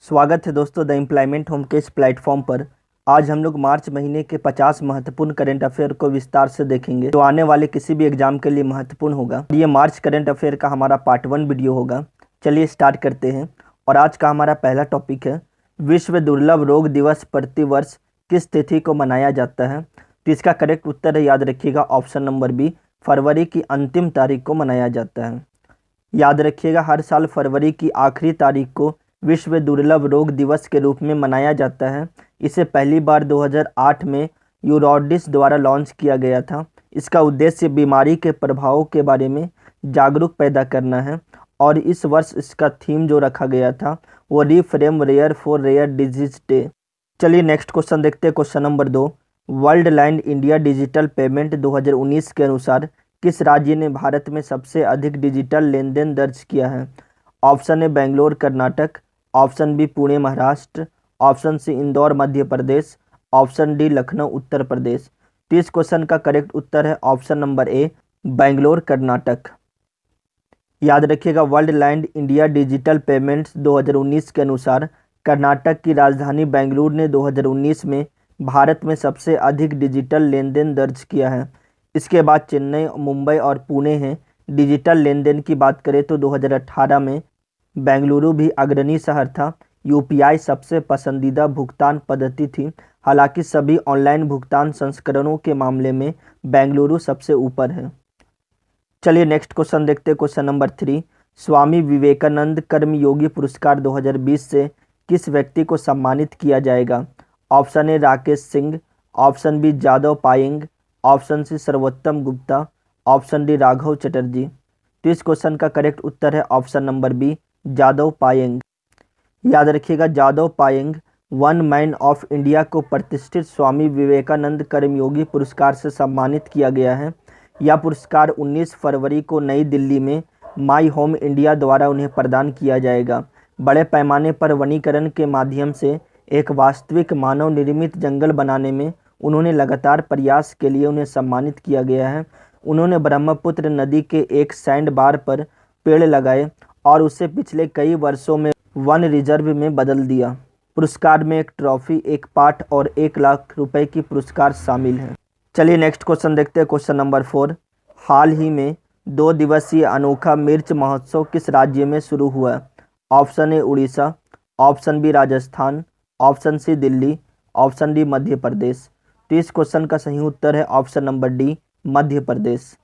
स्वागत है दोस्तों द एम्प्लॉयमेंट होम के इस प्लेटफॉर्म पर। आज हम लोग मार्च महीने के 50 महत्वपूर्ण करंट अफेयर को विस्तार से देखेंगे जो आने वाले किसी भी एग्जाम के लिए महत्वपूर्ण होगा। ये मार्च करंट अफेयर का हमारा पार्ट 1 वीडियो होगा। चलिए स्टार्ट करते हैं। और आज का हमारा पहला टॉपिक है विश्व दुर्लभ रोग दिवस प्रतिवर्ष किस तिथि को मनाया जाता है। तो इसका करेक्ट उत्तर है, याद रखिएगा, ऑप्शन नंबर बी, फरवरी की अंतिम तारीख को मनाया जाता है। याद रखिएगा, हर साल फरवरी की आखिरी तारीख को विश्व दुर्लभ रोग दिवस के रूप में मनाया जाता है। इसे पहली बार 2008 में यूरोडिस द्वारा लॉन्च किया गया था। इसका उद्देश्य बीमारी के प्रभावों के बारे में जागरूक पैदा करना है और इस वर्ष इसका थीम जो रखा गया था वो reframe rare for rare disease day. चलिए नेक्स्ट क्वेश्चन देखते हैं। Question number 2, Worldline India digital payment 2019 के अनुसार किस राज्य ने भारत में सबसे अधिक डिजिटल लेन देन दर्ज किया है। Option A Bangalore Karnataka, option B Pune Maharashtra, option C Indore Madhya Pradesh, option D Lucknow Uttar Pradesh. तो इस क्वेश्चन का करेक्ट उत्तर है option number A, Bangalore Karnataka. याद रखिएगा, Worldline India digital payments 2019 के अनुसार कर्नाटक की राजधानी बेंगलुरु ने 2019 में भारत में सबसे अधिक डिजिटल लेन देन दर्ज किया है। इसके बाद चेन्नई, मुंबई और पुणे हैं। डिजिटल लेन देन की बात करें तो 2018 में बेंगलुरु भी अग्रणी शहर था। यूपीआई सबसे पसंदीदा भुगतान पद्धति थी। हालांकि सभी ऑनलाइन भुगतान संस्करणों के मामले में बेंगलुरु सबसे ऊपर है। चलिए नेक्स्ट क्वेश्चन देखते हैं। क्वेश्चन नंबर 3, स्वामी विवेकानंद कर्मयोगी पुरस्कार 2020 से किस व्यक्ति को सम्मानित किया जाएगा। Option A Rakesh Singh, option B Jadav Payeng, option C Sarvottam Gupta, option D Raghav Chatterjee. तो इस क्वेश्चन का करेक्ट उत्तर है option number B, Jadav Payeng. याद रखिएगा, जादव पायेंग वन मैन ऑफ इंडिया को प्रतिष्ठित स्वामी विवेकानंद कर्मयोगी पुरस्कार से सम्मानित किया गया है। यह पुरस्कार 19 फरवरी को नई दिल्ली में माई होम इंडिया द्वारा उन्हें प्रदान किया जाएगा। बड़े पैमाने पर वनीकरण के माध्यम से एक वास्तविक मानव निर्मित जंगल बनाने में उन्होंने लगातार प्रयास के लिए उन्हें सम्मानित किया गया है। उन्होंने ब्रह्मपुत्र नदी के एक सैंड बार पर पेड़ लगाए और उसे पिछले कई वर्षों में वन रिजर्व में बदल दिया। पुरस्कार में एक ट्रॉफी, एक पाठ और 1 लाख रुपए की पुरस्कार शामिल है। चलिए नेक्स्ट क्वेश्चन देखते हैं। क्वेश्चन नंबर 4, हाल ही में 2 दिवसीय अनोखा मिर्च महोत्सव किस राज्य में शुरू हुआ। Option A Orissa, option B Rajasthan, option C Delhi, option D Madhya Pradesh. तो इस क्वेश्चन का सही उत्तर है option number D, Madhya Pradesh.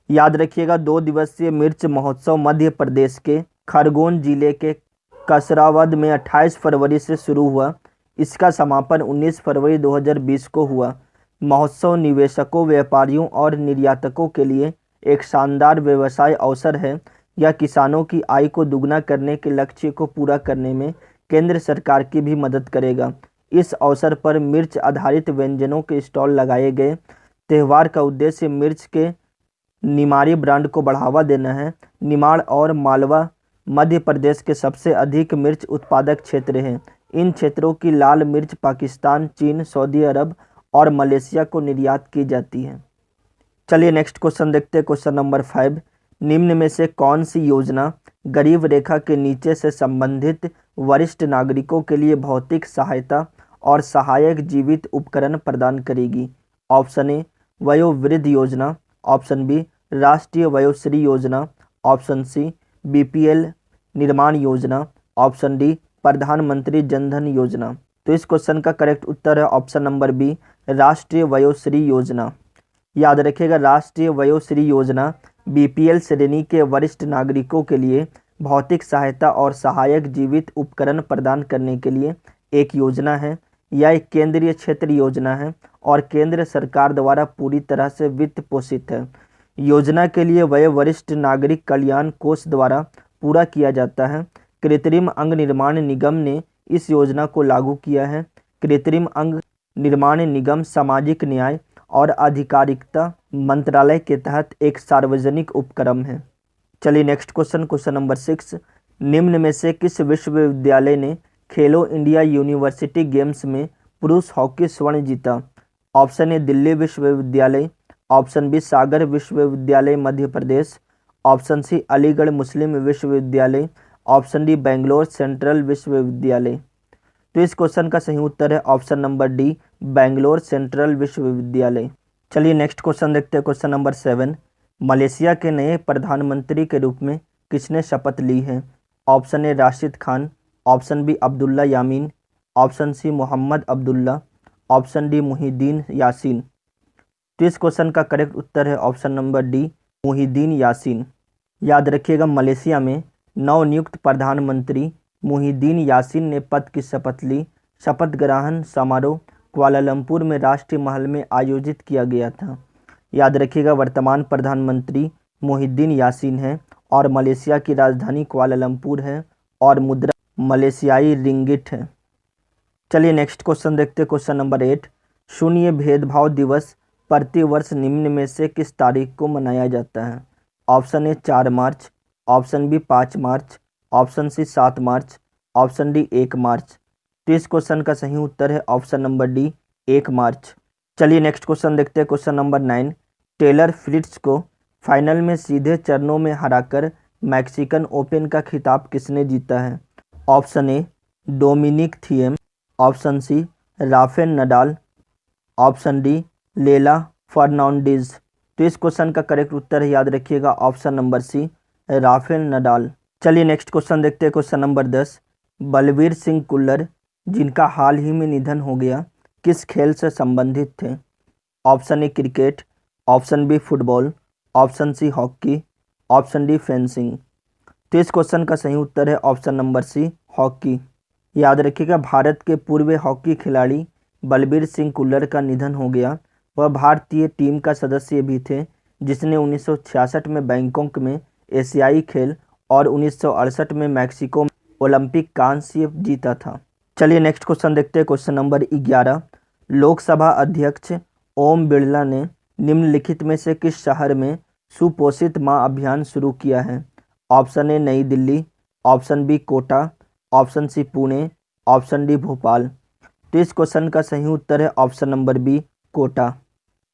याद रखिएगा, 2 दिवसीय मिर्च महोत्सव मध्य प्रदेश के खरगोन जिले के कसरावद में 28 फरवरी से शुरू हुआ। इसका समापन 19 फरवरी 2020 को हुआ। महोत्सव निवेशकों, व्यापारियों और निर्यातकों के लिए एक शानदार व्यवसाय अवसर है। यह किसानों की आय को दुगना करने के लक्ष्य को पूरा करने में केंद्र सरकार की भी मदद करेगा। इस अवसर पर मिर्च आधारित व्यंजनों के स्टॉल लगाए गए। त्यौहार का उद्देश्य मिर्च के निमाड़ी ब्रांड को बढ़ावा देना है। निमाड़ और मालवा मध्य प्रदेश के सबसे अधिक मिर्च उत्पादक क्षेत्र हैं। इन क्षेत्रों की लाल मिर्च पाकिस्तान, चीन, सऊदी अरब और मलेशिया को निर्यात की जाती है। चलिए नेक्स्ट क्वेश्चन देखते हैं। क्वेश्चन नंबर 5, निम्न में से कौन सी योजना गरीब रेखा के नीचे से संबंधित वरिष्ठ नागरिकों के लिए भौतिक सहायता और सहायक जीवित उपकरण प्रदान करेगी। ऑप्शन ए वयोवृद्ध योजना, ऑप्शन बी राष्ट्रीय Vayoshri Yojana, option C BPL निर्माण योजना, ऑप्शन डी प्रधानमंत्री जनधन योजना। तो इस क्वेश्चन का करेक्ट उत्तर है ऑप्शन नंबर बी, राष्ट्रीय वयोश्री योजना। याद रखिएगा, राष्ट्रीय वयोश्री योजना बीपीएल श्रेणी के वरिष्ठ नागरिकों के लिए भौतिक सहायता और सहायक जीवित उपकरण प्रदान करने के लिए एक योजना है। यह एक केंद्रीय क्षेत्र योजना है और केंद्र सरकार द्वारा पूरी तरह से वित्त पोषित है। योजना के लिए व्यय वरिष्ठ नागरिक कल्याण कोष द्वारा पूरा किया जाता है। कृत्रिम अंग निर्माण निगम ने इस योजना को लागू किया है। कृत्रिम अंग निर्माण निगम सामाजिक न्याय और आधिकारिकता मंत्रालय के तहत एक सार्वजनिक उपक्रम है। चलिए नेक्स्ट क्वेश्चन, क्वेश्चन नंबर 6, निम्न में से किस विश्वविद्यालय ने खेलो इंडिया यूनिवर्सिटी गेम्स में पुरुष हॉकी स्वर्ण जीता। ऑप्शन ए दिल्ली विश्वविद्यालय, ऑप्शन बी सागर विश्वविद्यालय मध्य प्रदेश, ऑप्शन सी अलीगढ़ मुस्लिम विश्वविद्यालय, ऑप्शन डी बेंगलोर सेंट्रल विश्वविद्यालय। तो इस क्वेश्चन का सही उत्तर है option number D, Bangalore central विश्वविद्यालय। चलिए नेक्स्ट क्वेश्चन देखते हैं। क्वेश्चन नंबर 7, मलेशिया के नए प्रधानमंत्री के रूप में किसने शपथ ली है? Option A Rashid Khan, option B Abdulla Yameen, option C Mohammad Abdullah, option D Muhyiddin Yassin. तो इस क्वेश्चन का करेक्ट उत्तर है option number D, Muhyiddin Yassin. याद रखिएगा, मलेशिया में नवनियुक्त प्रधानमंत्री मुहिद्दीन यासीन ने पद की शपथ ली। शपथ ग्रहण समारोह कुआलालंपुर में राष्ट्रीय महल में आयोजित किया गया था। याद रखिएगा, वर्तमान प्रधानमंत्री मुहिद्दीन यासीन है और मलेशिया की राजधानी कुआलालंपुर है और मुद्रा मलेशियाई रिंगिट है। चलिए नेक्स्ट क्वेश्चन देखते हैं। क्वेश्चन नंबर 8, शून्य भेदभाव दिवस प्रतिवर्ष निम्न में से किस तारीख को मनाया जाता है? Option A 4 March, option B 5 March, option C 7 March, option D 1 March. तो इस क्वेश्चन का सही उत्तर है ऑप्शन नंबर डी, 1 मार्च। चलिए नेक्स्ट क्वेश्चन देखते हैं। क्वेश्चन नंबर 9, टेलर फ्रिट्ज को फाइनल में सीधे चरणों में हराकर मैक्सिकन ओपन का खिताब किसने जीता है? Option A Dominic Thiem, option C Rafael Nadal, option D Leylah Fernandez. तो इस क्वेश्चन का करेक्ट उत्तर है, याद रखिएगा, option number C Rafael Nadal. चलिए नेक्स्ट क्वेश्चन देखते हैं। क्वेश्चन नंबर 10, बलबीर सिंह कुल्लर जिनका हाल ही में निधन हो गया किस खेल से संबंधित थे? Option A cricket, option B football, option C hockey, option D fencing. तो इस क्वेश्चन का सही उत्तर है ऑप्शन नंबर सी हॉकी। याद रखिएगा, भारत के पूर्व हॉकी खिलाड़ी बलबीर सिंह कुल्लर का निधन हो गया। वह भारतीय टीम का सदस्य भी थे जिसने 1966 में बैंकॉक में एशियाई खेल और 1968 में मैक्सिको में ओलंपिक कांस्य जीता था। चलिए नेक्स्ट क्वेश्चन देखते हैं। क्वेश्चन नंबर 11, लोकसभा अध्यक्ष ओम बिरला ने निम्नलिखित में से किस शहर में सुपोषित माँ अभियान शुरू किया है? Option A New Delhi, option B Kota, option C Pune, option D Bhopal. तो इस क्वेश्चन का सही उत्तर है ऑप्शन नंबर बी कोटा।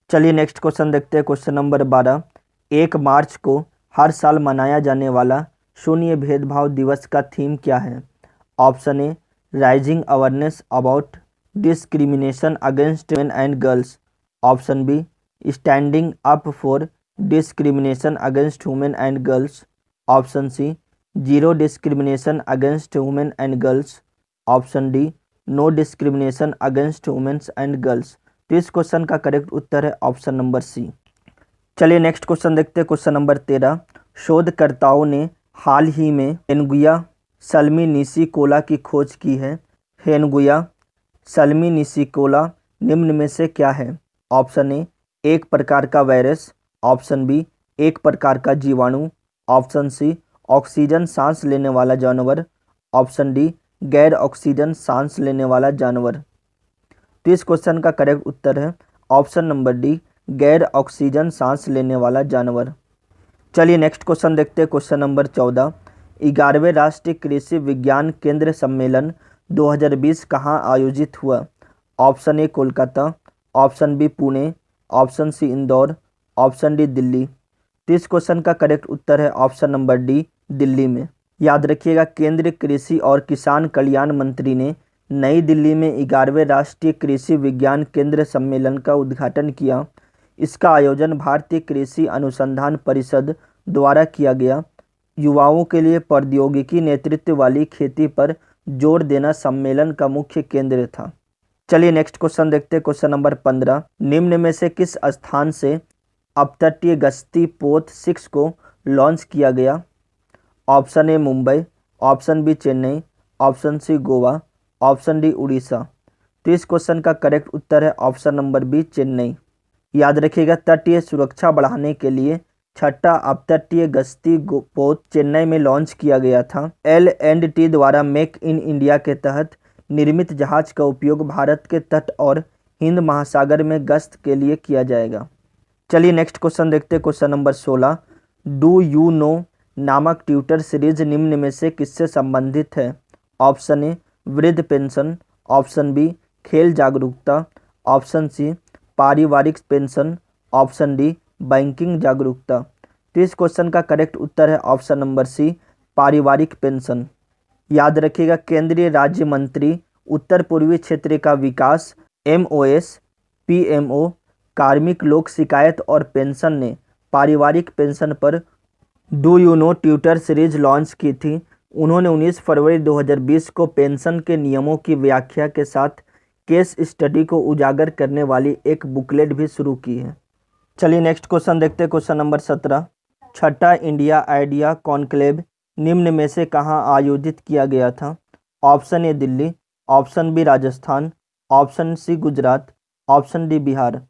चलिए नेक्स्ट क्वेश्चन देखते हैं। क्वेश्चन नंबर 12, 1 मार्च को हर साल मनाया जाने वाला शून्य भेदभाव दिवस का थीम क्या है? Option A rising awareness about discrimination against women and girls, option B standing up for discrimination against women and girls, option C zero discrimination against women and girls, option D no discrimination against womens and girls. तो इस question का correct उत्तर है option number सी। चलिए next question देखते हैं। Question number 13, शोधकर्ताओं ने हाल ही में हेनगुया सल्मीनिसिकोला की खोज की है। हेनगुया सल्मीनिसिकोला निम्न में से क्या है? ऑप्शन ए एक प्रकार का वायरस, ऑप्शन बी एक प्रकार का जीवाणु, ऑप्शन सी ऑक्सीजन सांस लेने वाला जानवर, ऑप्शन डी गैर ऑक्सीजन सांस लेने वाला जानवर। तो इस क्वेश्चन का करेक्ट उत्तर है ऑप्शन नंबर डी, गैर ऑक्सीजन सांस लेने वाला जानवर। चलिए नेक्स्ट क्वेश्चन देखते हैं। क्वेश्चन नंबर 14, 11वें राष्ट्रीय कृषि विज्ञान केंद्र सम्मेलन 2020 कहाँ आयोजित हुआ? Option A Kolkata, option B Pune, option C Indore, option D Delhi. तो इस क्वेश्चन का करेक्ट उत्तर है ऑप्शन नंबर डी, दिल्ली में। याद रखिएगा, केंद्रीय कृषि और किसान कल्याण मंत्री ने नई दिल्ली में 11वें राष्ट्रीय कृषि विज्ञान केंद्र सम्मेलन का उद्घाटन किया। इसका आयोजन भारतीय कृषि अनुसंधान परिषद द्वारा किया गया। युवाओं के लिए प्रौद्योगिकी नेतृत्व वाली खेती पर जोर देना सम्मेलन का मुख्य केंद्र था। चलिए नेक्स्ट क्वेश्चन देखते हैं। क्वेश्चन नंबर 15, निम्न में से किस स्थान से अपतटीय गश्ती पोत 6 को लॉन्च किया गया? Option A Mumbai, option B Chennai, option C Goa, option D Orissa. तो इस क्वेश्चन का करेक्ट उत्तर है ऑप्शन नंबर बी चेन्नई। याद रखिएगा, तटीय सुरक्षा बढ़ाने के लिए 6ठा अपतटीय गश्ती पोत चेन्नई में लॉन्च किया गया था। L&T द्वारा मेक इन इंडिया के तहत निर्मित जहाज का उपयोग भारत के तट और हिंद महासागर में गश्त के लिए किया जाएगा। चलिए नेक्स्ट क्वेश्चन देखते हैं। Question number 16, do you know नामक ट्विटर सीरीज निम्न में से किससे संबंधित है? ऑप्शन ए वृद्ध पेंशन, ऑप्शन बी खेल जागरूकता, ऑप्शन सी पारिवारिक पेंशन, ऑप्शन डी बैंकिंग जागरूकता। तो इस क्वेश्चन का करेक्ट उत्तर है ऑप्शन नंबर सी पारिवारिक पेंशन। याद रखिएगा, केंद्रीय राज्य मंत्री उत्तर पूर्वी क्षेत्र का विकास MOS, PMO, कार्मिक लोक शिकायत और पेंशन ने पारिवारिक पेंशन पर do you know Twitter series launch की थी। उन्होंने 19 फरवरी 2020 को पेंशन के नियमों की व्याख्या के साथ केस स्टडी को उजागर करने वाली एक बुकलेट भी शुरू की है। चलिए नेक्स्ट क्वेश्चन देखते हैं। क्वेश्चन नंबर 17, छठा इंडिया आइडिया कॉन्क्लेव निम्न में से कहाँ आयोजित किया गया था? Option A Delhi, option B Rajasthan, option C Gujarat, option D Bihar.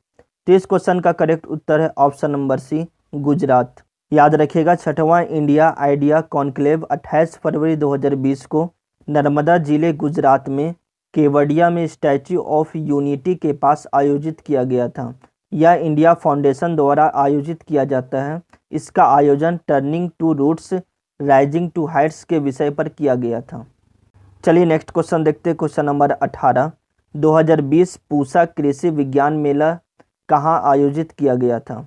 तो इस क्वेश्चन का करेक्ट उत्तर है ऑप्शन नंबर सी, गुजरात। याद रखिएगा, छठवां इंडिया आइडिया कॉन्क्लेव 28 फरवरी 2020 को नर्मदा जिले गुजरात में केवडिया में स्टैच्यू ऑफ यूनिटी के पास आयोजित किया गया था। यह इंडिया फाउंडेशन द्वारा आयोजित किया जाता है। इसका आयोजन turning to roots rising to heights के विषय पर किया गया था। चलिए नेक्स्ट क्वेश्चन देखते हैं। क्वेश्चन नंबर 18, 2020 पूसा कृषि विज्ञान मेला कहाँ आयोजित किया गया था?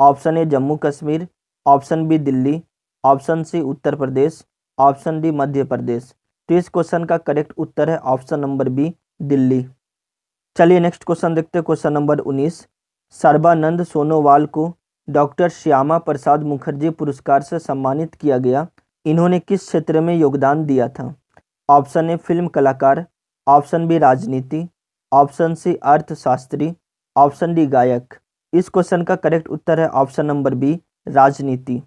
Option A Jammu Kashmir, option B Delhi, option C Uttar Pradesh, option D Madhya Pradesh. तो इस क्वेश्चन का करेक्ट उत्तर है ऑप्शन नंबर बी, दिल्ली। चलिए नेक्स्ट क्वेश्चन देखते हैं। क्वेश्चन नंबर 19, सर्बानंद सोनोवाल को डॉक्टर श्यामा प्रसाद मुखर्जी पुरस्कार से सम्मानित किया गया। इन्होंने किस क्षेत्र में योगदान दिया था? ऑप्शन ए फिल्म कलाकार, ऑप्शन बी राजनीति, ऑप्शन सी अर्थशास्त्री, ऑप्शन डी गायक। इस क्वेश्चन का करेक्ट उत्तर है ऑप्शन नंबर बी, राजनीति।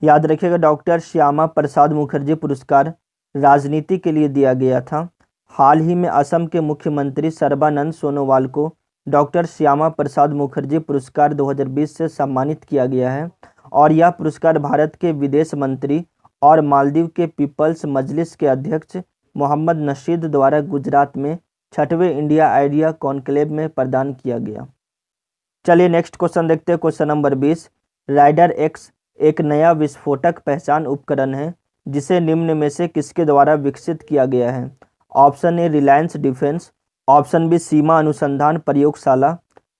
याद रखिएगा, डॉक्टर श्यामा प्रसाद मुखर्जी पुरस्कार राजनीति के लिए दिया गया था। हाल ही में असम के मुख्यमंत्री सर्बानंद सोनोवाल को डॉक्टर श्यामा प्रसाद मुखर्जी पुरस्कार 2020 से सम्मानित किया गया है और यह पुरस्कार भारत के विदेश मंत्री और मालदीव के पीपल्स मजलिस के अध्यक्ष मोहम्मद नशीद द्वारा गुजरात में छठवें इंडिया आइडिया कॉन्क्लेव में प्रदान किया गया। चलिए नेक्स्ट क्वेश्चन देखते हैं। क्वेश्चन नंबर 20, राइडर एक्स एक नया विस्फोटक पहचान उपकरण है जिसे निम्न में से किसके द्वारा विकसित किया गया है? Option A Reliance defence, option B सीमा अनुसंधान प्रयोगशाला,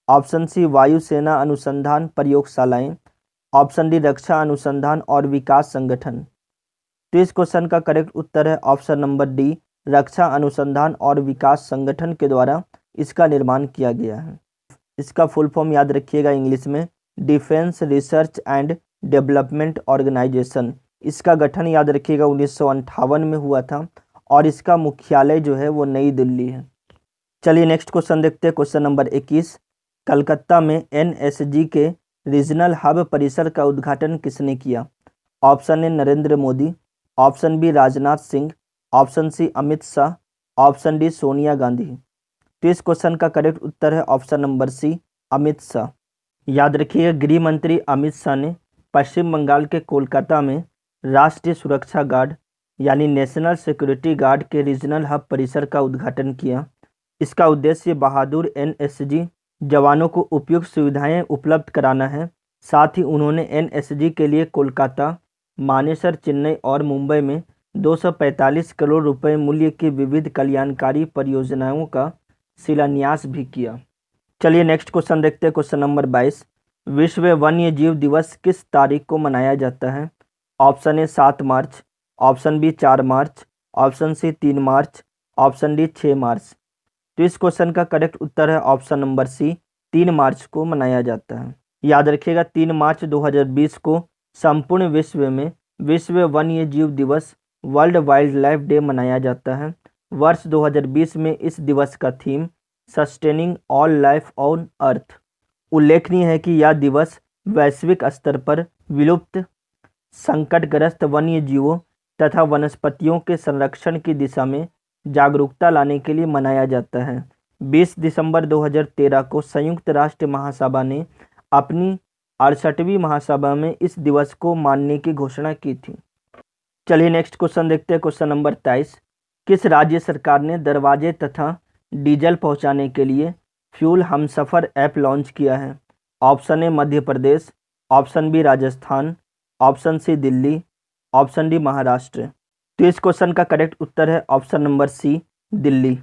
ऑप्शन सी वायुसेना अनुसंधान प्रयोगशालाएं, ऑप्शन डी रक्षा अनुसंधान और विकास संगठन। तो इस क्वेश्चन का करेक्ट उत्तर है ऑप्शन नंबर डी, रक्षा अनुसंधान और विकास संगठन के द्वारा इसका निर्माण किया गया है। इसका फुल फॉर्म याद रखिएगा इंग्लिश में, defence research and development organisation. इसका गठन याद रखिएगा 1958 में हुआ था और इसका मुख्यालय जो है वो नई दिल्ली है। चलिए नेक्स्ट क्वेश्चन देखते हैं। क्वेश्चन नंबर 21, कलकत्ता में NSG के रीजनल हब परिसर का उद्घाटन किसने किया? Option A Narendra Modi, option B Rajnath Singh, option C Amit Shah, option D Sonia Gandhi. तो इस क्वेश्चन का करेक्ट उत्तर है option number C, Amit Shah. याद रखिए, गृह मंत्री अमित शाह ने पश्चिम बंगाल के कोलकाता में राष्ट्रीय सुरक्षा गार्ड यानी नेशनल सिक्योरिटी गार्ड के रीजनल हब परिसर का उद्घाटन किया। इसका उद्देश्य बहादुर NSG जवानों को उपयुक्त सुविधाएं उपलब्ध कराना है। साथ ही उन्होंने NSG के लिए कोलकाता, मानेसर, चेन्नई और मुंबई में 245 करोड़ रुपए मूल्य की विविध कल्याणकारी परियोजनाओं का शिलान्यास भी किया। चलिए नेक्स्ट क्वेश्चन देखते हैं। क्वेश्चन नंबर 22, विश्व वन्य जीव दिवस किस तारीख को मनाया जाता है? Option A 7 March, option B 4 March, option C 3 March, option D 6 March. तो इस क्वेश्चन का करेक्ट उत्तर है ऑप्शन नंबर सी, 3 मार्च को मनाया जाता है। याद रखिएगा, 3 मार्च 2020 को संपूर्ण विश्व में विश्व वन्य जीव दिवस वर्ल्ड वाइल्ड लाइफ डे मनाया जाता है। वर्ष 2020 में इस दिवस का theme sustaining all life on earth. उल्लेखनीय है कि यह दिवस वैश्विक स्तर पर विलुप्त, संकटग्रस्त वन्य जीवों तथा वनस्पतियों के संरक्षण की दिशा में जागरूकता लाने के लिए मनाया जाता है। 20 दिसंबर 2013 को संयुक्त राष्ट्र महासभा ने अपनी 68वीं महासभा में इस दिवस को मानने की घोषणा की थी। चलिए नेक्स्ट क्वेश्चन देखते हैं। क्वेश्चन नंबर 23, किस राज्य सरकार ने दरवाजे तथा डीजल पहुंचाने के लिए फ्यूल हमसफर ऐप लॉन्च किया है? Option A Madhya Pradesh, option B Rajasthan, option C Delhi, option D Maharashtra. तो इस क्वेश्चन का करेक्ट उत्तर है ऑप्शन नंबर सी, दिल्ली।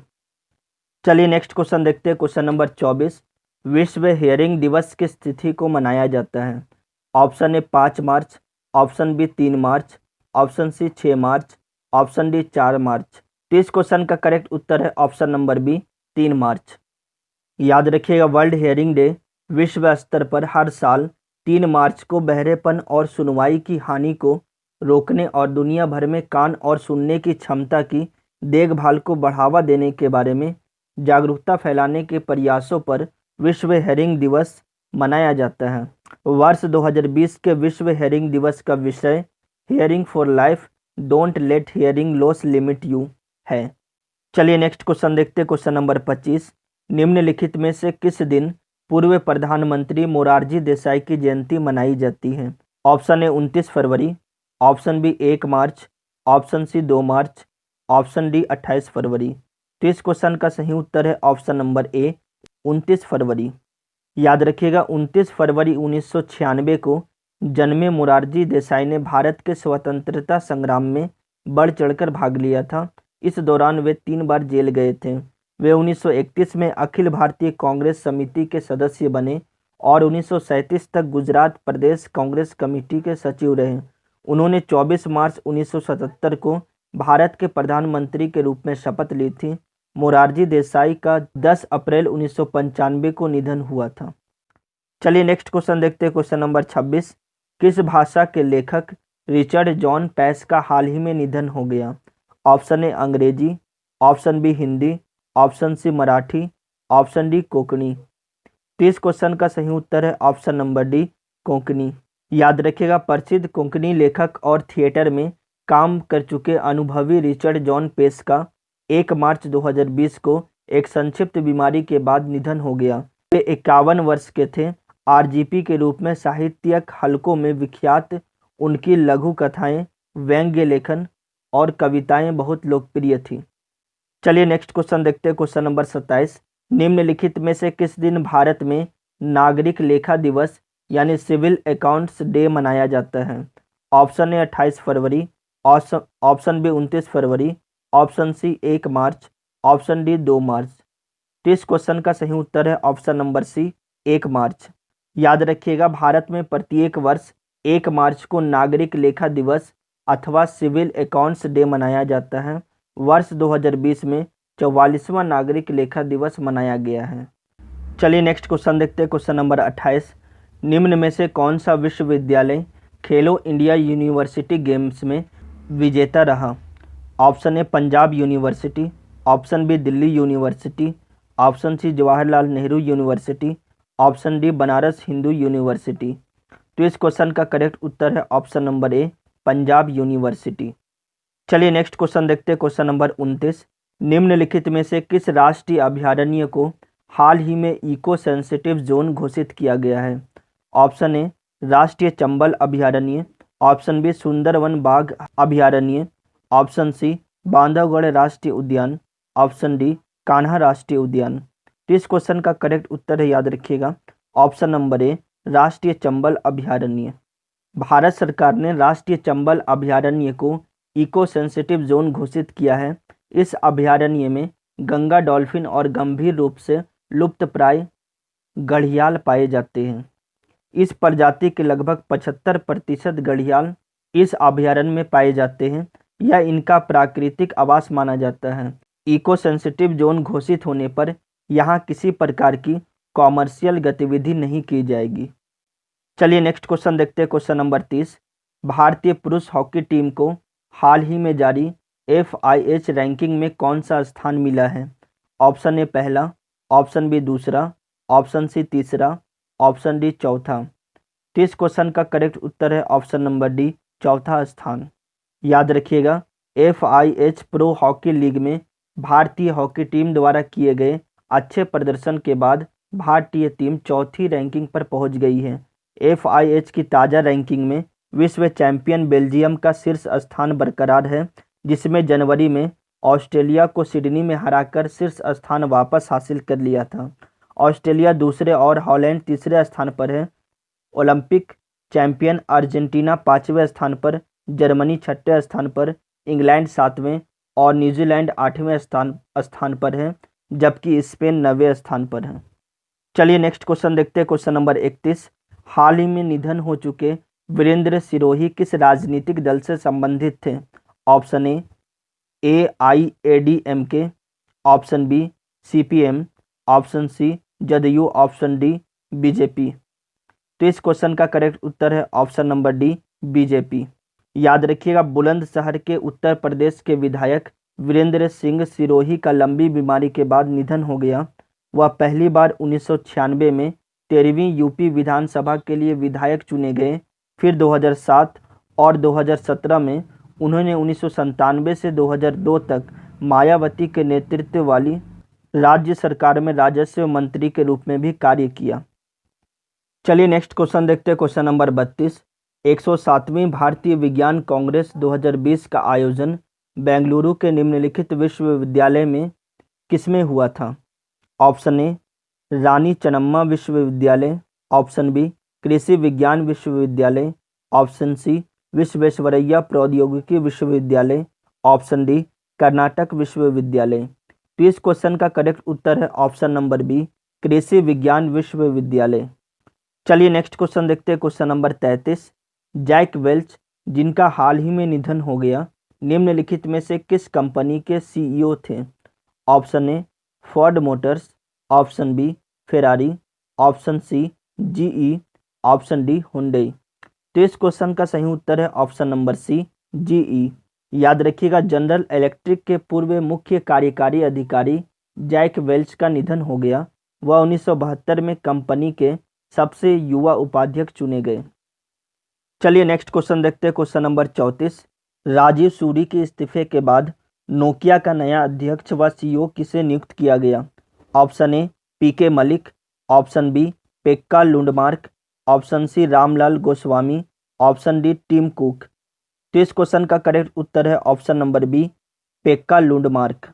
चलिए नेक्स्ट क्वेश्चन देखते हैं। क्वेश्चन नंबर 24, विश्व हेयरिंग दिवस किस तिथि को मनाया जाता है? Option A 5 March, option B 3 March, option C 6 March, option D 4 March. तो तो इस क्वेश्चन का करेक्ट उत्तर है ऑप्शन नंबर बी 3 मार्च। याद रखिएगा, वर्ल्ड हेयरिंग डे विश्व स्तर पर हर साल 3 मार्च को बहरेपन और सुनवाई की हानि को रोकने और दुनिया भर में कान और सुनने की क्षमता की देखभाल को बढ़ावा देने के बारे में जागरूकता फैलाने के प्रयासों पर विश्व हेयरिंग दिवस मनाया जाता है। वर्ष 2020 के विश्व हेयरिंग दिवस का विषय hearing for life, don't let hearing loss limit you है। चलिए नेक्स्ट क्वेश्चन देखते हैं। क्वेश्चन नंबर 25, निम्नलिखित में से किस दिन पूर्व प्रधानमंत्री मोरारजी देसाई की जयंती मनाई जाती है? ऑप्शन ए 29 फरवरी, option B 1 March, option C 2 March, option D 28 फरवरी। तो इस क्वेश्चन का सही उत्तर है ऑप्शन नंबर ए 29 फरवरी। याद रखिएगा, 29 फरवरी 1996 को जन्मे मोरारजी देसाई ने भारत के स्वतंत्रता संग्राम में बढ़ चढ़कर भाग लिया था। इस दौरान वे 3 बार जेल गए थे। वे 1931 में अखिल भारतीय कांग्रेस समिति के सदस्य बने और 1937 तक गुजरात प्रदेश कांग्रेस कमेटी के सचिव रहे। उन्होंने 24 मार्च 1977 को भारत के प्रधानमंत्री के रूप में शपथ ली थी। मोरारजी देसाई का 10 अप्रैल 1995 को निधन हुआ था। चलिए नेक्स्ट क्वेश्चन देखते हैं। क्वेश्चन नंबर 26, किस भाषा के लेखक रिचर्ड जॉन पैस का हाल ही में निधन हो गया? Option A Angrezi, option B Hindi, option C Marathi, option D Konkani. तो इस क्वेश्चन का सही उत्तर है ऑप्शन नंबर डी कोंकणी। याद रखिएगा, प्रसिद्ध कोंकणी लेखक और थिएटर में काम कर चुके अनुभवी रिचर्ड जॉन पेस का 1 मार्च 2020 को एक संक्षिप्त बीमारी के बाद निधन हो गया। वे 51 वर्ष के थे। आरजीपी के रूप में साहित्यिक हलकों में विख्यात उनकी लघु कथाएं, व्यंग्य लेखन और कविताएं बहुत लोकप्रिय थी। चलिए नेक्स्ट क्वेश्चन देखते हैं। क्वेश्चन नंबर 27, निम्नलिखित में से किस दिन भारत में नागरिक लेखा दिवस यानी सिविल अकाउंट्स डे मनाया जाता है? ऑप्शन ए 28 फरवरी, ऑप्शन बी 29 फरवरी, option C 1 March, option D 2 March. तो इस क्वेश्चन का सही उत्तर है ऑप्शन नंबर सी 1 मार्च। याद रखिएगा, भारत में प्रत्येक वर्ष 1 मार्च को नागरिक लेखा दिवस अथवा सिविल अकाउंट्स डे मनाया जाता है। वर्ष 2020 में 44वां नागरिक लेखा दिवस मनाया गया है। चलिए नेक्स्ट क्वेश्चन देखते हैं। क्वेश्चन नंबर 28, निम्न में से कौन सा विश्वविद्यालय खेलो इंडिया यूनिवर्सिटी गेम्स में विजेता रहा? Option A Punjab university, option B Delhi university, option C Jawaharlal Nehru university, option D Banaras Hindu university. तो इस क्वेश्चन का करेक्ट उत्तर है option number A Punjab university. चलिए नेक्स्ट क्वेश्चन देखते हैं। क्वेश्चन नंबर 29, निम्नलिखित में से किस राष्ट्रीय अभयारण्य को हाल ही में इको सेंसिटिव जोन घोषित किया गया है? ऑप्शन ए राष्ट्रीय चंबल अभयारण्य, ऑप्शन बी सुंदरवन बाघ अभयारण्य, ऑप्शन सी बांधवगढ़ राष्ट्रीय उद्यान, ऑप्शन डी कान्हा राष्ट्रीय उद्यान। तो इस क्वेश्चन का करेक्ट उत्तर है, याद रखिएगा, ऑप्शन नंबर ए राष्ट्रीय चंबल अभयारण्य। भारत सरकार ने राष्ट्रीय चंबल अभयारण्य को इको सेंसिटिव जोन घोषित किया है। इस अभयारण्य में गंगा डॉल्फिन और गंभीर रूप से लुप्तप्राय घड़ियाल पाए जाते हैं। इस प्रजाति के लगभग 75% घड़ियाल इस अभयारण्य में पाए जाते हैं। यह इनका प्राकृतिक आवास माना जाता है। इको सेंसिटिव जोन घोषित होने पर यहाँ किसी प्रकार की कॉमर्शियल गतिविधि नहीं की जाएगी। चलिए नेक्स्ट क्वेश्चन देखते हैं। क्वेश्चन नंबर 30, भारतीय पुरुष हॉकी टीम को हाल ही में जारी FIH रैंकिंग में कौन सा स्थान मिला है? ऑप्शन ए पहला, ऑप्शन बी दूसरा, ऑप्शन सी तीसरा, ऑप्शन डी चौथा। तो इस क्वेश्चन का करेक्ट उत्तर है ऑप्शन नंबर डी चौथा स्थान। याद रखिएगा, FIH प्रो हॉकी लीग में भारतीय हॉकी टीम द्वारा किए गए अच्छे प्रदर्शन के बाद भारतीय टीम चौथी रैंकिंग पर पहुंच गई है। FIH की ताज़ा रैंकिंग में विश्व चैंपियन बेल्जियम का शीर्ष स्थान बरकरार है, जिसमें जनवरी में ऑस्ट्रेलिया को सिडनी में हराकर शीर्ष स्थान वापस हासिल कर लिया था। ऑस्ट्रेलिया दूसरे और हॉलैंड तीसरे स्थान पर है। ओलंपिक चैंपियन अर्जेंटीना 5वें स्थान पर, जर्मनी 6ठे स्थान पर, इंग्लैंड 7वें और न्यूजीलैंड 8वें स्थान पर है, जबकि स्पेन 9वें स्थान पर है। चलिए नेक्स्ट क्वेश्चन देखते हैं। क्वेश्चन नंबर 31, हाल ही में निधन हो चुके वीरेंद्र सिरोही किस राजनीतिक दल से संबंधित थे? Option A AIADMK, option B CPM, option C JDU, option D BJP. तो इस क्वेश्चन का करेक्ट उत्तर है ऑप्शन नंबर डी बीजेपी। याद रखिएगा, बुलंदशहर के उत्तर प्रदेश के विधायक वीरेंद्र सिंह सिरोही का लंबी बीमारी के बाद निधन हो गया। वह पहली बार 1996 में 13वीं यूपी विधानसभा के लिए विधायक चुने गए। फिर 2007 और 2017 में उन्होंने 1997 से 2002 तक मायावती के नेतृत्व वाली राज्य सरकार में राजस्व मंत्री के रूप में भी कार्य किया। चलिए नेक्स्ट क्वेश्चन देखते हैं, क्वेश्चन नंबर 32। 107वीं भारतीय विज्ञान कांग्रेस 2020 का आयोजन बेंगलुरु के निम्नलिखित विश्वविद्यालय में किसमें हुआ था? ऑप्शन ए रानी चन्नम्मा विश्वविद्यालय, ऑप्शन बी कृषि विज्ञान विश्वविद्यालय, ऑप्शन सी विश्वेश्वरैया प्रौद्योगिकी विश्वविद्यालय, ऑप्शन डी कर्नाटक विश्वविद्यालय। तो इस क्वेश्चन का करेक्ट उत्तर है ऑप्शन नंबर बी कृषि विज्ञान विश्वविद्यालय। चलिए नेक्स्ट क्वेश्चन देखते हैं, क्वेश्चन नंबर 33। जैक वेल्च, जिनका हाल ही में निधन हो गया, निम्नलिखित में से किस कंपनी के CEO थे? Option A Ford Motors, option B Ferrari, option C GE, option D Hyundai. तो इस क्वेश्चन का सही उत्तर है ऑप्शन नंबर सी GE। याद रखिएगा, जनरल इलेक्ट्रिक के पूर्व मुख्य कार्यकारी अधिकारी जैक वेल्च का निधन हो गया। वह 1972 में कंपनी के सबसे युवा उपाध्यक्ष चुने गए। चलिए नेक्स्ट क्वेश्चन देखते हैं, क्वेश्चन नंबर 34। राजीव सूरी के इस्तीफे के बाद नोकिया का नया अध्यक्ष व CEO किसे नियुक्त किया गया? Option A PK Malik, option B Pekka Lundmark, option C Ramlal Goswami, option D Tim Cook. तो इस क्वेश्चन का करेक्ट उत्तर है option number B Pekka Lundmark.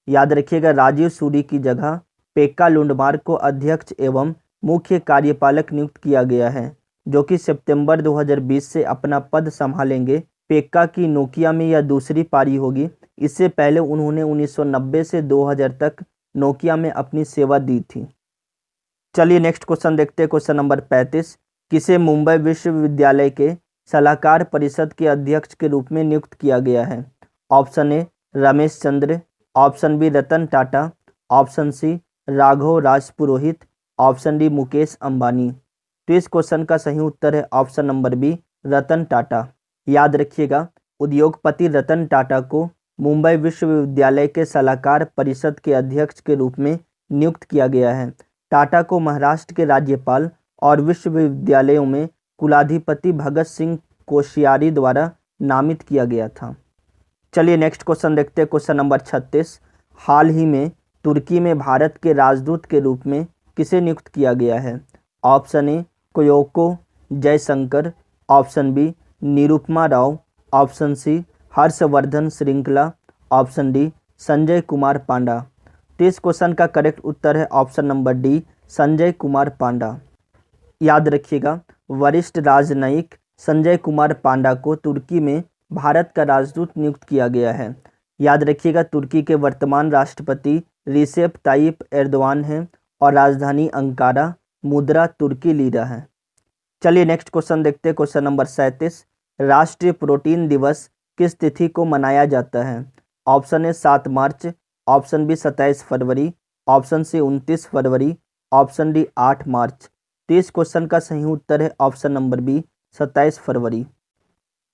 याद रखिएगा, राजीव सूरी की जगह पेक्का लुंडमार्क को अध्यक्ष एवं मुख्य कार्यपालक नियुक्त किया गया है, जो कि सितंबर 2020 से अपना पद संभालेंगे। पेक्का की नोकिया में यह दूसरी पारी होगी। इससे पहले उन्होंने 1990 से 2000 तक नोकिया में अपनी सेवा दी थी। चलिए नेक्स्ट क्वेश्चन देखते हैं, क्वेश्चन नंबर 35। किसे मुंबई विश्वविद्यालय के सलाहकार परिषद के अध्यक्ष के रूप में नियुक्त किया गया है? Option A Ramesh Chandra, option B Ratan Tata, option C Raghav Rajpurohit, option D Mukesh Ambani. तो इस क्वेश्चन का सही उत्तर है option number B Ratan Tata. याद रखिएगा, उद्योगपति रतन टाटा को मुंबई विश्वविद्यालय के सलाहकार परिषद के अध्यक्ष के रूप में नियुक्त किया गया है। टाटा को महाराष्ट्र के राज्यपाल और विश्वविद्यालयों में कुलाधिपति भगत सिंह कोश्यारी द्वारा नामित किया गया था। चलिए नेक्स्ट क्वेश्चन देखते हैं, क्वेश्चन नंबर 36। हाल ही में तुर्की में भारत के राजदूत के रूप में किसे नियुक्त किया गया है? ऑप्शन ए कोयोको Jaishankar, option B Nirupama Rao, option C Harshvardhan Shringla, option D Sanjay Kumar Panda. तो इस क्वेश्चन का करेक्ट उत्तर है option number D Sanjay Kumar Panda. याद रखिएगा, वरिष्ठ राजनयिक संजय कुमार पांडा को तुर्की में भारत का राजदूत नियुक्त किया गया है। याद रखिएगा, तुर्की के वर्तमान राष्ट्रपति रिसेप ताइप एर्दोआन हैं और राजधानी अंकारा मुद्रा तुर्की लीरा है। चलिए नेक्स्ट क्वेश्चन देखते हैं, क्वेश्चन नंबर 37। राष्ट्रीय प्रोटीन दिवस किस तिथि को मनाया जाता है? Option A 7 March, option B 27 फरवरी, ऑप्शन सी 29 फरवरी, ऑप्शन डी 8 मार्च। तो इस क्वेश्चन का सही उत्तर है ऑप्शन नंबर बी 27 फरवरी।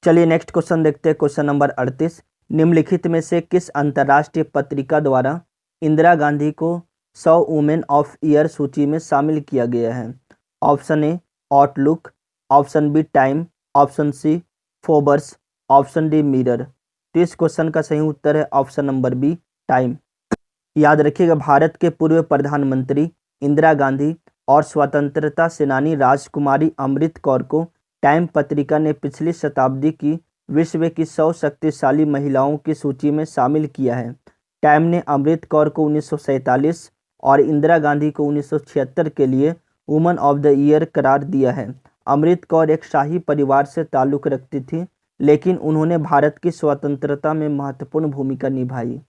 चलिए नेक्स्ट क्वेश्चन देखते हैं, क्वेश्चन नंबर 38। निम्नलिखित में से किस अंतर्राष्ट्रीय पत्रिका द्वारा इंदिरा गांधी को 100 वुमेन ऑफ ईयर सूची में शामिल किया गया है? Option A Outlook, option B Time, option C Forbes, option D Mirror. तो इस क्वेश्चन का सही उत्तर है ऑप्शन नंबर बी टाइम। याद रखिएगा, भारत के पूर्व प्रधानमंत्री इंदिरा गांधी और स्वतंत्रता सेनानी राजकुमारी अमृत कौर को टाइम पत्रिका ने पिछली शताब्दी की विश्व की 100 शक्तिशाली महिलाओं की सूची में शामिल किया है। टाइम ने अमृत कौर को 1947 और इंदिरा गांधी को 1976 के लिए वुमन ऑफ द ईयर करार दिया है। अमृत कौर एक शाही परिवार से ताल्लुक़ रखती थी, लेकिन उन्होंने भारत की स्वतंत्रता में महत्वपूर्ण भूमिका निभाई।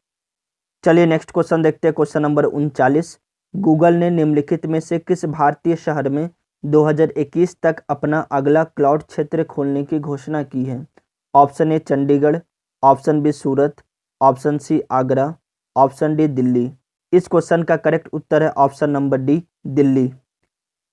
चलिए नेक्स्ट क्वेश्चन देखते हैं, क्वेश्चन नंबर 39। गूगल ने निम्नलिखित में से किस भारतीय शहर में 2021 तक अपना अगला क्लाउड क्षेत्र खोलने की घोषणा की है? Option A Chandigarh, option B Surat, option C Agra, option D Delhi. इस क्वेश्चन का करेक्ट उत्तर है ऑप्शन नंबर डी दिल्ली।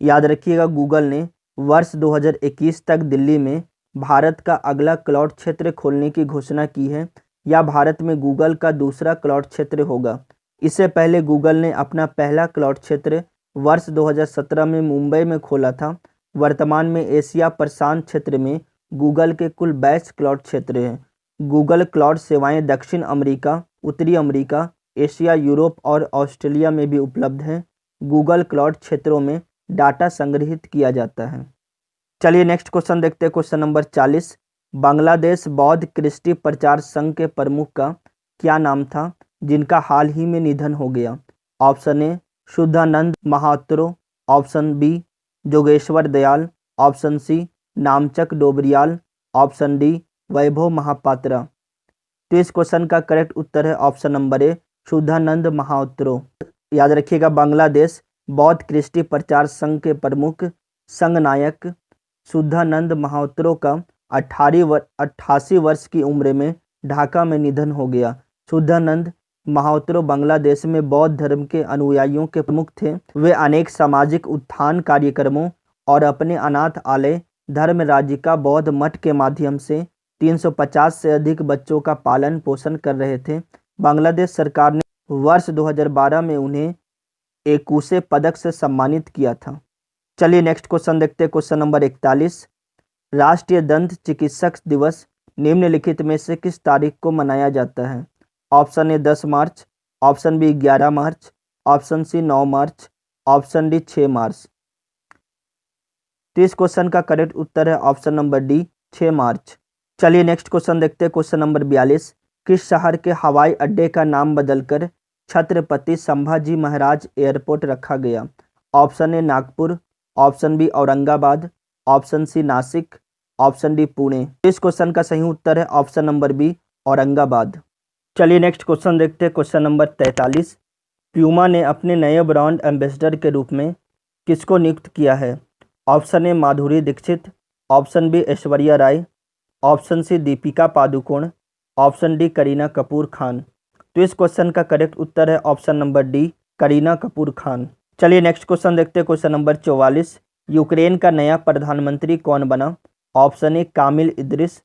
याद रखिएगा, गूगल ने वर्ष 2021 तक दिल्ली में भारत का अगला क्लाउड क्षेत्र खोलने की घोषणा की है। यह भारत में गूगल का दूसरा क्लाउड क्षेत्र होगा। इससे पहले गूगल ने अपना पहला क्लाउड क्षेत्र वर्ष 2017 में मुंबई में खोला था। वर्तमान में एशिया प्रशांत क्षेत्र में गूगल के कुल 22 क्लाउड क्षेत्र हैं। गूगल क्लाउड सेवाएं दक्षिण अमेरिका, उत्तरी अमेरिका, एशिया, यूरोप और ऑस्ट्रेलिया में भी उपलब्ध हैं। गूगल क्लाउड क्षेत्रों में डाटा संग्रहित किया जाता है। चलिए नेक्स्ट क्वेश्चन देखते हैं, क्वेश्चन नंबर 40। बांग्लादेश बौद्ध कृष्टि प्रचार संघ के प्रमुख का क्या नाम था जिनका हाल ही में निधन हो गया? Option A Shuddhanand Mahatro, option B Jogeshwar Dayal, option C Namchak Dobriyal, option D Vaibhav Mahapatra. तो इस क्वेश्चन का करेक्ट उत्तर है option number A Shuddhanand Mahatro. याद रखिएगा, बांग्लादेश बौद्ध कृष्टि प्रचार संघ के प्रमुख संघ नायक शुद्धानंद महात्रो का 88 वर्ष की उम्र में ढाका में निधन हो गया। शुद्धानंद महात्रो बांग्लादेश में बौद्ध धर्म के अनुयायियों के प्रमुख थे। वे अनेक सामाजिक उत्थान कार्यक्रमों और अपने अनाथ आलय धर्म राज्य का बौद्ध मठ के माध्यम से 350 से अधिक बच्चों का पालन पोषण कर रहे थे। बांग्लादेश सरकार ने वर्ष 2012 में उन्हें एकुशे पदक से सम्मानित किया था। चलिए नेक्स्ट क्वेश्चन देखते हैं, क्वेश्चन नंबर 41। राष्ट्रीय दंत चिकित्सक दिवस निम्नलिखित में से किस तारीख को मनाया जाता है? Option A 10 March, option B 11 March, option C 9 March, option D 6 March. तो इस क्वेश्चन का करेक्ट उत्तर है ऑप्शन नंबर डी 6 मार्च। चलिए नेक्स्ट क्वेश्चन देखते हैं, क्वेश्चन नंबर 42। किस शहर के हवाई अड्डे का नाम बदलकर छत्रपति संभाजी महाराज एयरपोर्ट रखा गया? Option A Nagpur, option B Aurangabad, option C Nashik, option D Pune. इस क्वेश्चन का सही उत्तर है ऑप्शन नंबर बी औरंगाबाद। चलिए नेक्स्ट क्वेश्चन देखते हैं, क्वेश्चन नंबर 43। प्यूमा ने अपने नए ब्रांड एम्बेसडर के रूप में किसको नियुक्त किया है? Option A Madhuri Dixit, option B Aishwarya Rai, option C Deepika Padukone, option D Kareena Kapoor Khan. तो इस क्वेश्चन का करेक्ट उत्तर है option number D Kareena Kapoor Khan. चलिए नेक्स्ट क्वेश्चन देखते हैं, क्वेश्चन नंबर 44। यूक्रेन का नया प्रधानमंत्री कौन बना? Option A Kamil Idris,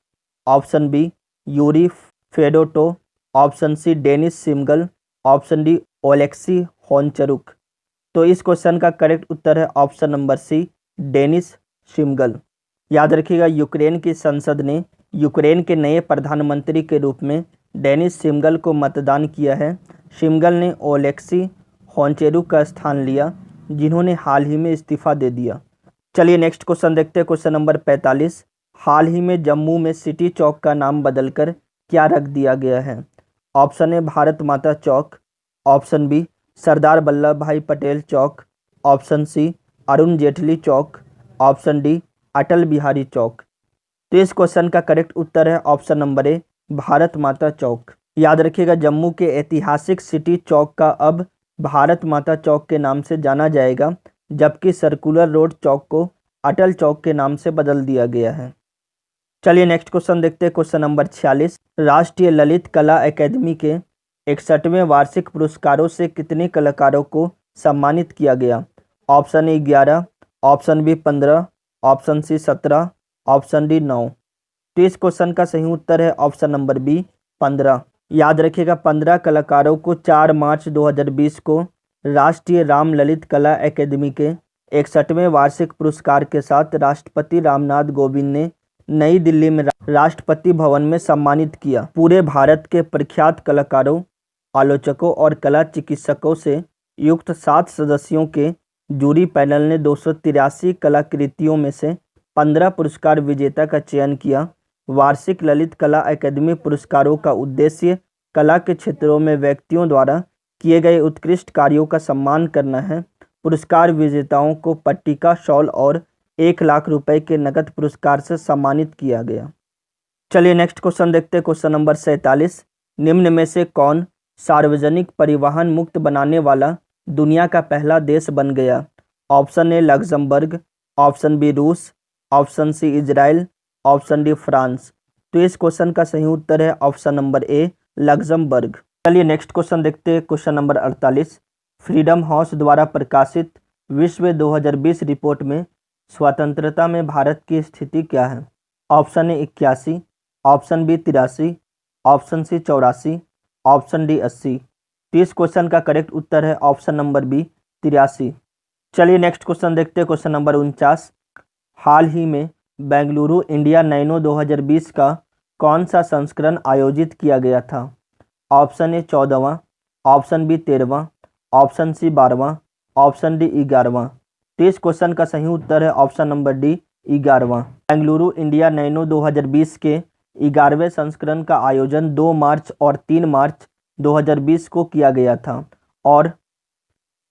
option B Yuri Fedoto, option C Denys Shmyhal, option D Oleksiy Honcharuk. तो इस क्वेश्चन का करेक्ट उत्तर है option number C Denys Shmyhal. याद रखिएगा, यूक्रेन की संसद ने यूक्रेन के नए प्रधानमंत्री के रूप में डेनिस शिमगल को मतदान किया है। शिमगल ने ओलेक्सी होनचेरुक का स्थान लिया, जिन्होंने हाल ही में इस्तीफा दे दिया। चलिए नेक्स्ट क्वेश्चन देखते हैं, क्वेश्चन नंबर 45। हाल ही में जम्मू में सिटी चौक का नाम बदलकर क्या रख दिया गया है? ऑप्शन ए भारत माता चौक, ऑप्शन बी सरदार वल्लभ भाई पटेल चौक, ऑप्शन सी अरुण जेटली चौक, ऑप्शन डी अटल बिहारी चौक। तो इस क्वेश्चन का करेक्ट उत्तर है ऑप्शन नंबर ए भारत माता चौक। याद रखिएगा, जम्मू के ऐतिहासिक सिटी चौक का अब भारत माता चौक के नाम से जाना जाएगा, जबकि सर्कुलर रोड चौक को अटल चौक के नाम से बदल दिया गया है। चलिए नेक्स्ट क्वेश्चन देखते हैं, क्वेश्चन नंबर 46। राष्ट्रीय ललित कला अकादमी के 61वें वार्षिक पुरस्कारों से कितने कलाकारों को सम्मानित किया गया? Option A 11, option B 15, option C 17, option D 9। तो इस क्वेश्चन का सही उत्तर है ऑप्शन नंबर बी 15। याद रखिएगा, 15 कलाकारों को 4 मार्च 2020 को राष्ट्रीय राम ललित कला अकादमी के 61वें वार्षिक पुरस्कार के साथ राष्ट्रपति रामनाथ कोविंद ने नई दिल्ली में राष्ट्रपति भवन में सम्मानित किया। पूरे भारत के प्रख्यात कलाकारों, आलोचकों और कला चिकित्सकों से युक्त 7 सदस्यों के जूरी पैनल ने 283 कलाकृतियों में से 15 पुरस्कार विजेता का चयन किया। वार्षिक ललित कला अकादमी पुरस्कारों का उद्देश्य कला के क्षेत्रों में व्यक्तियों द्वारा किए गए उत्कृष्ट कार्यों का सम्मान करना है। पुरस्कार विजेताओं को पट्टिका, शॉल और 1 लाख रुपए के नकद पुरस्कार से सम्मानित किया गया। चलिए नेक्स्ट क्वेश्चन देखते हैं, क्वेश्चन नंबर 47। निम्न में से कौन सार्वजनिक परिवहन मुक्त बनाने वाला दुनिया का पहला देश बन गया? Option A Luxembourg, option B रूस, option C Israel, option D France. तो इस क्वेश्चन का सही उत्तर है ऑप्शन नंबर ए लग्जमबर्ग। चलिए नेक्स्ट क्वेश्चन देखते हैं, क्वेश्चन नंबर 48। फ्रीडम हाउस द्वारा प्रकाशित विश्व 2020 रिपोर्ट में स्वतंत्रता में भारत की स्थिति क्या है? Option A 81, option B 83, option C 84, option D 80। तो इस क्वेश्चन का करेक्ट उत्तर है ऑप्शन नंबर बी 83। चलिए नेक्स्ट क्वेश्चन देखते हैं, क्वेश्चन नंबर 49। हाल ही में बेंगलुरु इंडिया नैनो 2020 का कौन सा संस्करण आयोजित किया गया था? ऑप्शन ए 14वां, ऑप्शन बी 13वां, ऑप्शन सी 12वां, ऑप्शन डी 11वां। तो इस क्वेश्चन का सही उत्तर है ऑप्शन नंबर डी 11वां। बेंगलुरु इंडिया नैनो 2020 के 11वें संस्करण का आयोजन 2 मार्च और 3 मार्च 2020 को किया गया था और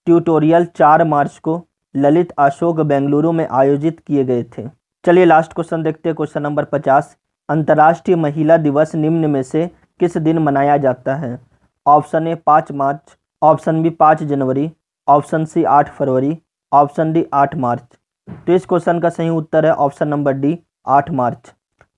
ट्यूटोरियल 4 मार्च को ललित अशोक बेंगलुरु में आयोजित किए गए थे। चलिए लास्ट क्वेश्चन देखते हैं, क्वेश्चन नंबर 50। अंतर्राष्ट्रीय महिला दिवस निम्न में से किस दिन मनाया जाता है? Option A 5 March, option B 5 जनवरी, ऑप्शन सी 8 फरवरी, ऑप्शन डी 8 मार्च। तो इस क्वेश्चन का सही उत्तर है ऑप्शन नंबर डी 8 मार्च।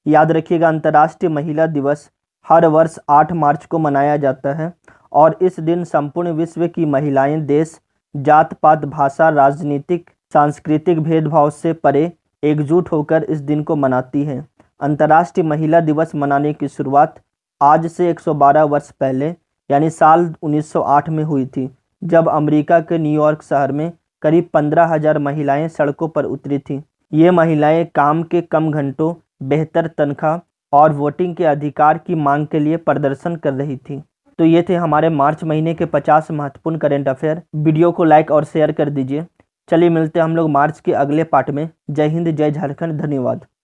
याद रखिएगा, अंतर्राष्ट्रीय महिला दिवस हर वर्ष 8 मार्च को मनाया जाता है और इस दिन संपूर्ण विश्व की महिलाएं देश, जात पात, भाषा, राजनीतिक, सांस्कृतिक भेदभाव से परे एकजुट होकर इस दिन को मनाती हैं। अंतर्राष्ट्रीय महिला दिवस मनाने की शुरुआत आज से 112 वर्ष पहले यानी साल 1908 में हुई थी, जब अमेरिका के न्यूयॉर्क शहर में करीब 15,000 महिलाएं सड़कों पर उतरी थीं। ये महिलाएं काम के कम घंटों, बेहतर तनख्वाह और वोटिंग के अधिकार की मांग के लिए प्रदर्शन कर रही थी। तो ये थे हमारे मार्च महीने के 50 महत्वपूर्ण करेंट अफेयर। वीडियो को लाइक और शेयर कर दीजिए। चलिए मिलते हैं हम लोग मार्च के अगले पार्ट में। जय हिंद, जय झारखंड, धन्यवाद।